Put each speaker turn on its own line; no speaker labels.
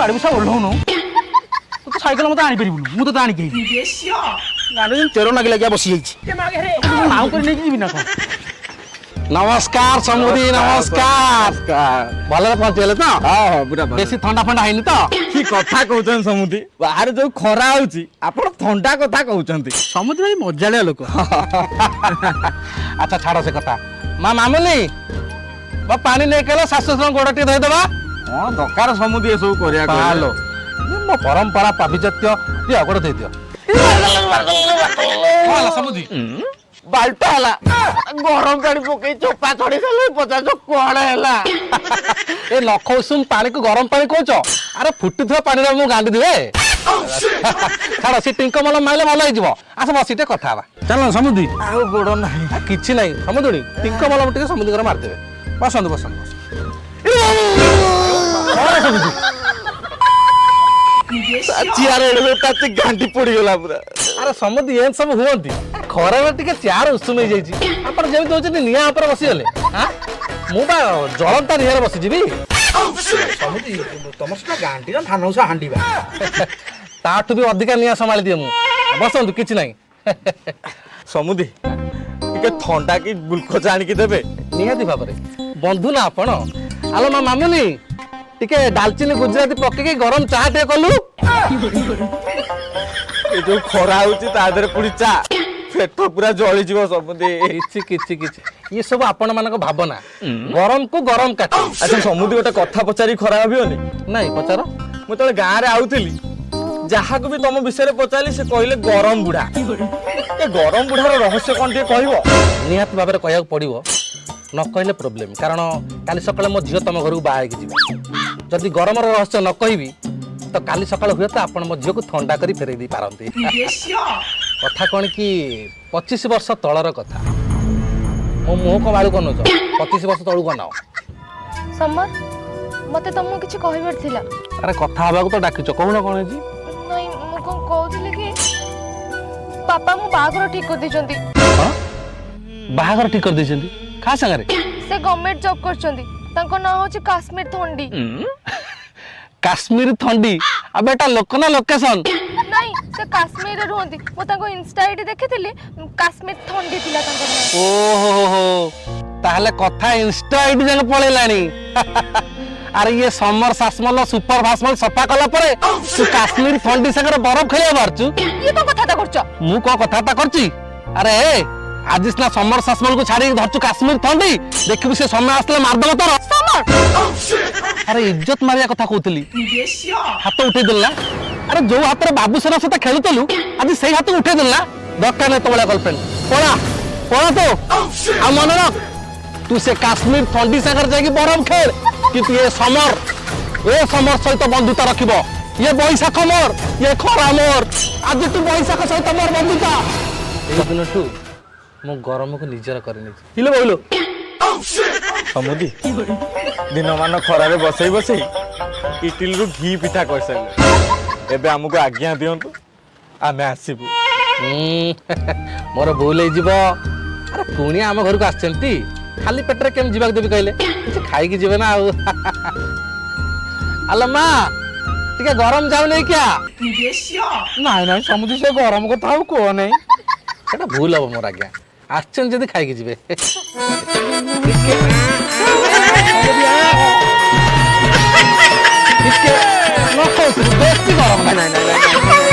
बाड़ी बसा ओह्लौनु तू तो साइकेल मत आनी परिबुनु मु तो आनी के गाड़ी चेरो नागी लगिया बसी जाइछि नाउ कर नै जीबी ना को नमस्कार समुदी नमस्कार भले पहुंचले तो हां पूरा बेसी ठंडा फंडा हैनी तो
की कथा कहउछन समुदी बाहर जो खरा होउची आपण ठंडा कथा कहउछंती
समुदी भाई मजालिया लोक अच्छा छाड़ से कथा मां मामुनी बा पानी नै केला सासु सं गोडटी धइ देबा
हां दरकार समुदी ए सब करिया
हालो मो परंपरा पाविजत्य दियो गोड दे दियो हां समुदी
बाल्टा हला गरम पानी पकई चोपा चढ़ी देले पचास कोण हैला
ए नख उषुम पानी को गरम पानी कहछ अरे फुटुथो पानी रे मु गांडी दिबे छाड़ सी टिंको मल माइले भल होई जिवो आस बसीटे कथा बा चल समुदी
आ गोड़ नाही
किछि नाही समुदी टिंको मल टिके समुदी घर मार देबे बसंत बसंत समुदी
चियार एडे ताते गांडी पड़ी गेला पूरा
अरे समुदी एन सब हुवंती खरा में टिके चार उषुम हो जाइछि आपण जेमि दोचि निया ऊपर बसी गले हां मु बा जळंता निया रे बसी जिबी समुदी तमसना गांडी ना थानौसा हांडीबा ताठु भी अधिका निया संभाली दिए मु बसंत किछि नाही
समुदी टिके ठंडा की ग्लूकोज आनी की देबे
निहाती भाबरे बंधु ना आपण आलो मा मामुनी टिके दालचीनी गुजराती पक्के के गरम चाह टे कलु
ए जो खरा होची ता देरे पुडी चा पेट पूरा जळी जीव समुदी
किछि ये सब आपण मानको भावना गरम को गरम काटे
अच्छा समुदी गोटे कथा पचारी खरा हबियोनी
नहीं पचारो
मु तले गां रे आउतली जहा को भी तुम विषय रे पचाली से कहले गरम बुढ़ा ए गरम बुढ़ार रहस्य कोन टे कहबो
निहात भाबरे कहया पड़िबो न कहले प्रॉब्लम कारण काली सकाळे मो झियो तम घर को बाहा के जीव जदि गरम रहस्य न कहबी तो काली सकाळ हुए तो आपण मो झियो को ठंडा करी फेरै दी पारंती कथा कोन कि 25 वर्ष तळर कथा मो मुह को मारू कोन 25 वर्ष तळु कोन
समर मते तुमको किछ कहबर थिला
अरे कथा हबा को तो डाकिचो कहू ना कोन जी
नहीं मु कोन कहउथिले कि पापा मु बागर ठीक कर दिचंती
हां बागर ठीक कर दिचंती खा संगरे
से गवर्नमेंट जॉब करचंती तांको ना होची काश्मीर थंडी
काश्मीर थंडी आ बेटा लोक ना लोकेशन
नहीं से काश्मीर रे रहंती मो तांको इंस्टा आईडी देखिथिली काश्मीर थंडी थिला तांको
ओहो ताहले कथा इंस्टा आईडी जन पळेलानी अरे ये समर सासमल सुपर भासमल सफा कला परे तू काश्मीर थंडी संगे बरफ खेलिया बारचू
ये तो कथा ता करछ
मु को कथा ता करची अरे आज ना समर सासमल को छाड़ी धरचू काश्मीर थंडी देखबी से समय आसले मार दबो तोर समर अरे इज्जत मारिया कथा कहतली हाथ उठे देला अरे जो हाथ रे बाबू सेना सता खेलुतलु आज सही हाथ उठे देला दक्का ने तोला गर्लफ्रेंड पळा पळा तो आ मन रख तू से काश्मीर थंडी सागर जाकी बरफ खेल कि तू ये समर सहित बंधुता रखिबो ये बैसाख मोर ये खरा मोर आज तू बैसाख सहित मोर बंधुता ए दिन तू मो गरम को निजर करनी हिलो बोलो
समुदी दिन मान खरा रे बसई बसई इटिल रु घी पिठा करसले एबे हमको आज्ञा दियंतु आमे आसीबु
मोर भूल हो जीव अरे पुणी आम घर को आछंती खाली पेटरे केम जीवाक देबी कहले किछ खाई के जीवे ना आ अल्ला मां टिके गरम जाऊ नै क्या नहीं नहीं समुद्र से गरम को थाउ को नहीं एटा भूल हो मोर आज्ञा आछन जदी खाई के जीवे इसके नको बेस्ती गरम नहीं नहीं